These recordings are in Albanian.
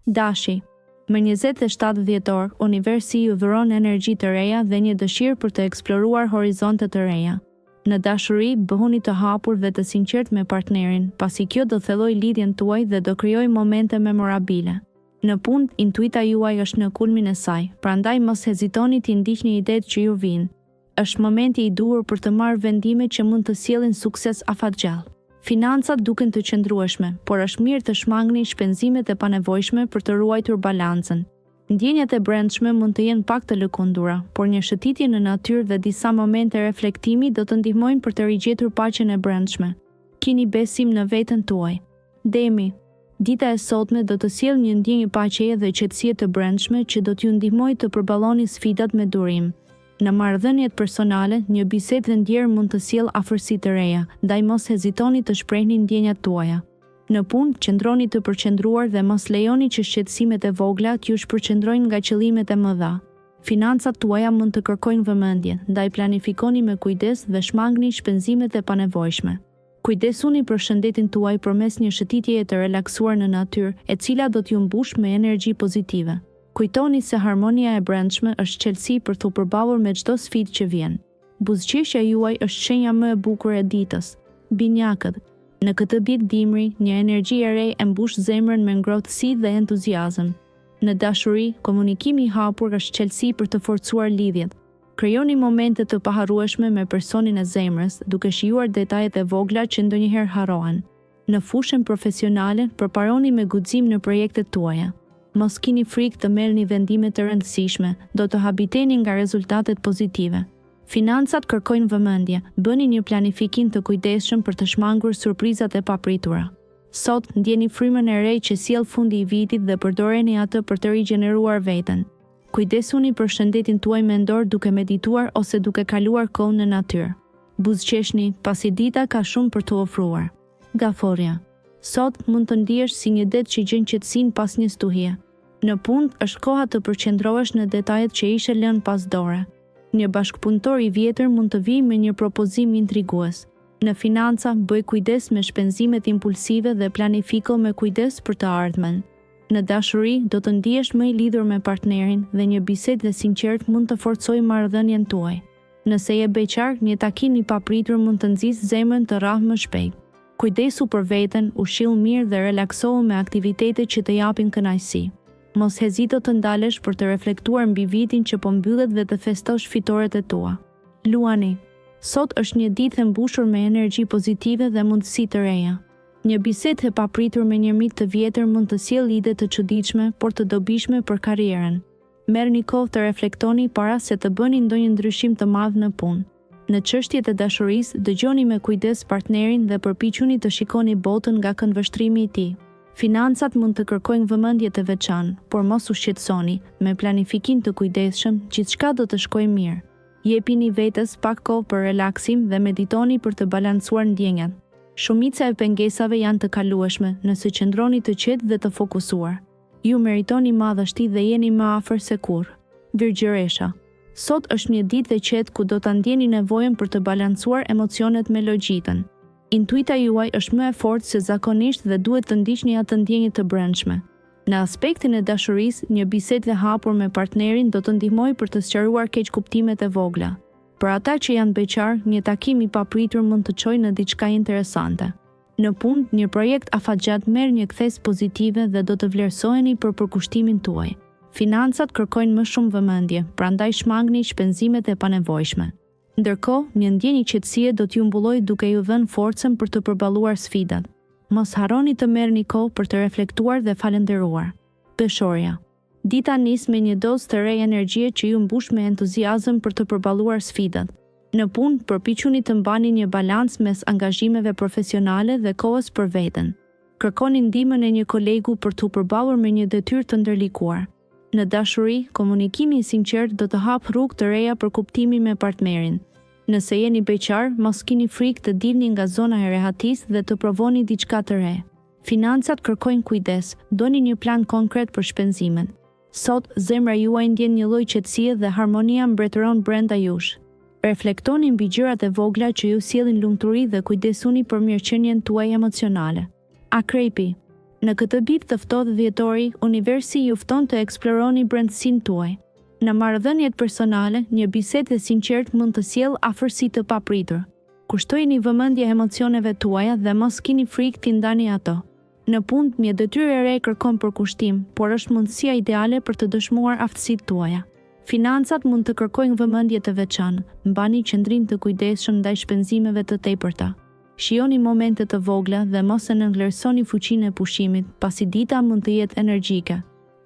Dashi. Më 27 dhjetor, universi ju dhuron energji të reja dhe një dëshirë për të eksploruar horizonte të reja. Në dashuri, bëhuni të hapur dhe të sinqert me partnerin, pasi kjo do thelloj lidhjen tuaj dhe do krijojë momente memorabile. Në punë, intuita juaj është në kulmin e saj, prandaj mos hezitoni t'i ndiqni idetë që ju vijnë. Është momenti i duhur për të marrë vendime që mund të sjellin sukses afatgjall. Financat duken të qëndrueshme, por është mirë të shmangni shpenzimet e panevojshme për të ruajtur balancën. Ndjenjat e brendshme mund të jenë pak të lëkundura, por një shëtitje në natyrë dhe disa momente reflektimi do të ndihmojnë për të rigjetur paqen e brendshme. Kini besim në veten tuaj. Demi. Dita e sotme do të sjellë një ndjenjë paqeje dhe qetësie të brendshme që do t'ju ndihmojë të përballoni sfidat me durim. Në marrëdhëniet personale, një bisedë dhe ndjerë mund të sjellë afërsi të reja, ndaj mos hezitoni të shprehni ndjenjat tuaja. Në punë, qëndroni të përqendruar dhe mos lejoni që shqetësimet e vogla t'ju shpërqendrojnë nga qëllimet e mëdha. Financat tuaja mund të kërkojnë vëmendje, ndaj planifikoni me kujdes dhe shmangni shpenzimet e panevojshme. Kujdesuni për shëndetin tuaj përmes një shëtitjeje të relaksuar në natyrë, e cila do t'ju mbush me energji pozitive. Kujtoni se harmonia e brendshme është qelësi për t'u përballur me çdo sfidë që vjen. Buzëqeshja juaj është shenja më e bukur e ditës. Binjakët. Në këtë ditë dimri, një energji e re e mbush zemrën me ngrohtësi dhe entuziazëm. Në dashuri, komunikimi i hapur është qelësi për të forcuar lidhjet. Krijoni momente të paharrueshme me personin e zemrës, duke shijuar detajet e vogla që ndonjëherë harrohen. Në fushën profesionale, përparoni me guxim në projektet tuaja. Mos kini frikë të merrni vendime të rëndësishme, do të habiteni nga rezultatet pozitive. Financat kërkojnë vëmendje, bëni një planifikim të kujdesshëm për të shmangur surprizat e papritura. Sot, ndjeni frymën e re që sjell fundi i vitit dhe përdoreni atë për të rigjeneruar veten. Kujdesuni për shëndetin tuaj mendor duke medituar ose duke kaluar kohë në natyrë. Buzëqeshni, pasi dita ka shumë për të ofruar. Gaforja. Sot mund të ndihesh si një det që gjen qetësinë pas një stuhie. Në punë është koha të përqendrohesh në detajet që ishe lënë pas dore. Një bashkëpunëtor i vjetër mund të vijë me një propozim intrigues. Në financa, bëj kujdes me shpenzimet impulsive dhe planifiko me kujdes për të ardhmen. Në dashuri, do të ndihesh më i lidhur me partnerin dhe një bisedë e sinqert mund të forcojë marrëdhënien tuaj. Nëse je beqar, një takim i papritur mund të nxjisë zemrën të rrahë më shpejt. Kujdesu për veten, ushqill mirë dhe relaksohu me aktivitete që të japin kënaqësi. Mos hezito të ndalesh për të reflektuar mbi vitin që po mbyllet dhe të festosh fitoret e tua. Luani. Sot është një ditë e mbushur me energji pozitive dhe mundësi të reja. Një bisedë e papritur me një mik të vjetër mund të sjellë ide të çuditshme, por të dobishme për karrierën. Merrni kohë të reflektoni para se të bëni ndonjë ndryshim të madh në punë. Në çështjet e dashurisë, dëgjoni me kujdes partnerin dhe përpiquni të shikoni botën nga këndvështrimi i tij. Financat mund të kërkojnë vëmendje të veçantë, por mos u shqetësoni, me planifikim të kujdesshëm, gjithçka do të shkojë mirë. Jepini vetes pak kohë për relaksim dhe meditoni për të balancuar ndjenjat. Shumica e pengesave janë të kalueshme, nëse qëndroni të qetë dhe të fokusuar. Ju meritoni madhështi dhe jeni më afër se kurrë. Virgjëresha. Sot është një ditë e qetë ku do ta ndjeni nevojën për të balancuar emocionet me logjikën. Intuita juaj është më e fortë se zakonisht dhe duhet të ndiqni atë ndjenjë të brendshme. Në aspektin e dashurisë, një bisedë e hapur me partnerin do të ndihmojë për të sqaruar keqkuptimet e vogla. Për ata që janë beqar, një takim i papritur mund të çojë në diçka interesante. Në punë, një projekt afatgjat merr një kthes pozitive dhe do të vlerësoheni për përkushtimin tuaj. Financat kërkojnë më shumë vëmendje, prandaj shmangni shpenzimet e panevojshme. Ndërkohë, një ndjenjë qetësie do t'ju mbullojë duke ju dhënë forcën për të përballuar sfidat. Mos harroni të merrni kohë për të reflektuar dhe falendëruar. Peshorja. Dita nis me një dozë të re energjie që ju mbush me entuziazëm për të përballuar sfidat. Në punë, përpiquni të mbani një balancë mes angazhimeve profesionale dhe kohës për veten. Kërkoni ndihmën e një kolegu për t'u përballur me një detyrë të ndërlikuar. Në dashuri, komunikimi i sinqert do të hap rrugë të reja për kuptimin me partnerin. Nëse jeni beqar, mos kini frikë të dilni nga zona e rehatisë dhe të provoni diçka të re. Financat kërkojnë kujdes, doni një plan konkret për shpenzimet. Sot, zemra juaj ndjen një lloj qetësie dhe harmonia mbretëron brenda jush. Reflektoni mbi gjërat e vogla që ju sjellin lumturi dhe kujdesuni për mirëqenien tuaj emocionale. Akrepi. Në këtë ditë të ftohtë dhjetori, universi ju fton të eksploroni brendësinë tuaj. Në marrëdhëniet personale, një bisedë e sinqertë mund të sjellë afërsi të papritur. Kushtojini vëmendje emocioneve tuaja dhe mos kini frikë t'i ndani ato. Në punë, një detyrë e re kërkon përkushtim, por është mundësia ideale për të dëshmuar aftësitë tuaja. Financat mund të kërkojnë vëmendje të veçantë, mbani qëndrim të kujdesshëm ndaj shpenzimeve të tepërta. Shijoni momente të vogla dhe mos e nënvlerësoni fuqinë e pushimit, pasi dita mund të jetë energjike.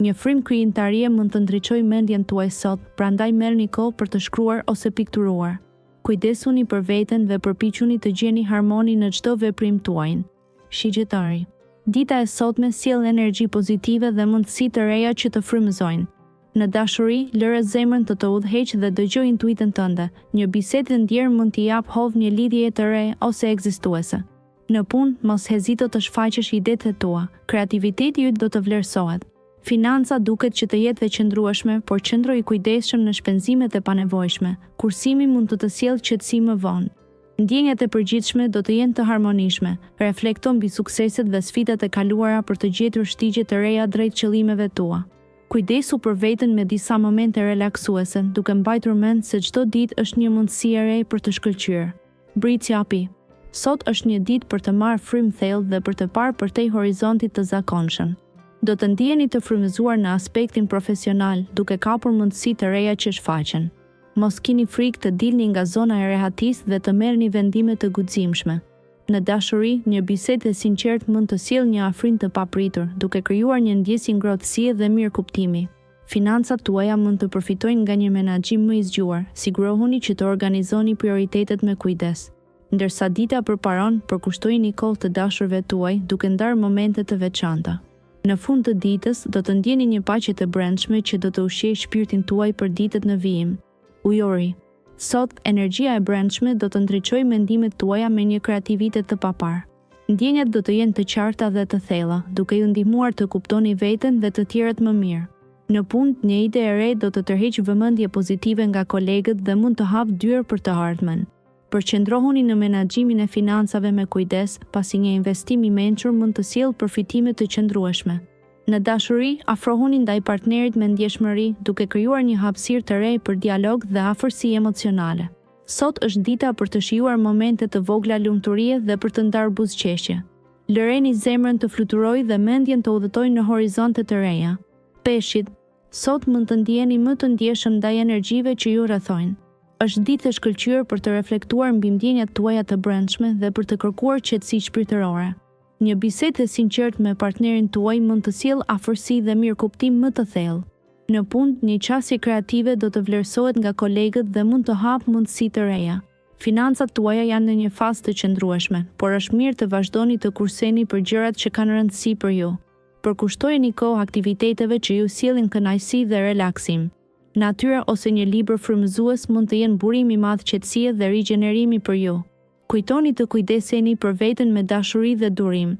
Një frymë krijimtarie mund të ndriçojë mendjen tuaj sot, prandaj merrni kohë për të shkruar ose pikturuar. Kujdesuni për veten dhe përpiquni të gjeni harmoni në çdo veprim tuaj. Shigjetari. Dita e sotme sjell energji pozitive dhe mundësi të reja që të frymëzojnë. Në dashuri, lëre zemrën të të udhëheqë dhe dëgjoj intuitën tënde. Një bisedë e ndjerë mund t'i jap hovë një lidhje të re ose ekzistuese. Në punë, mos hezito të shfaqësh idetë e tua. Kreativiteti yt do të vlerësohet. Financa duket që të jetë veçëndrueshme, por qëndroj i kujdesshëm në shpenzimet e panevojshme. Kursimi mund të sjellë qetësi më vonë. Ndjenjat e përgjithshme do të jenë të harmonishme. Reflekto mbi sukseset dhe sfidat e kaluara për të gjetur shtigje të reja drejt qëllimeve tua. Kujdesu për veten me disa momente relaksuese, duke mbajtur mend se çdo ditë është një mundësi e re për të shkëlqyer. Britsjapi. Sot është një ditë për të marrë frymë thellë dhe për të parë përtej horizontit të zakonshëm. Do të ndjeni të frymëzuar në aspektin profesional, duke kapur mundësi të reja që shfaqen. Mos kini frikë të dilni nga zona e rehatisë dhe të merrni vendime të guximshme. Në dashuri, një bisedë e sinqertë mund të sjellë një afrim të papritur, duke krijuar një ndjesë ngrohtësie dhe mirëkuptimi. Financat tuaja mund të përfitojnë nga një menaxhim më i zgjuar. Sigurohuni që të organizoni prioritetet me kujdes. Ndërsa dita përparon, përkushtojini kohë të dashurve tuaj, duke ndarë momente të veçanta. Në fund të ditës, do të ndjeni një paqe të brendshme që do të ushqejë shpirtin tuaj për ditët në vijim. Ujori. Sot, energjia e brendshme do të ndriçojë mendimet tuaja me një kreativitet të papar. Ndjenjat do të jenë të qarta dhe të thella, duke ju ndihmuar të kuptoni veten dhe të tjerët më mirë. Në punë, një ide e re do të tërheqë vëmendje pozitive nga kolegët dhe mund të hapë dyer për të ardhmen. Përqendrohuni në menaxhimin e financave me kujdes, pasi një investim i mençur mund të sjellë përfitime të qëndrueshme. Në dashuri, afrohuni ndaj partnerit me ndjeshmëri, duke krijuar një hapësirë të re për dialog dhe afërsi emocionale. Sot është dita për të shijuar momente të vogla lumturie dhe për të ndarë buzëqeshje. Lëreni zemrën të fluturojë dhe mendjen të udhëtojë në horizonte të reja. Peshqit, sot mund të ndjeni më të ndjeshëm ndaj energjive që ju rrethojnë. Është ditë e shkëlqyer për të reflektuar mbi ndjenjat tuaja të brendshme dhe për të kërkuar qetësi shpirtërore. Një bisedë e sinqertë me partnerin tuaj mund të sjellë afërsi dhe mirëkuptim më të thellë. Në punë, një qasje kreative do të vlerësohet nga kolegët dhe mund të hapë mundësi të reja. Financat tuaja janë në një fazë të qëndrueshme, por është mirë të vazhdoni të kurseni për gjërat që kanë rëndësi për ju. Përkushtojeni kohë aktiviteteve që ju sjellin kënaqësi dhe relaksim. Natyra ose një libër frymëzues mund të jenë burim i madh qetësie dhe rigjenerimi për ju. Kujtoni të kujdeseni për veten me dashuri dhe durim.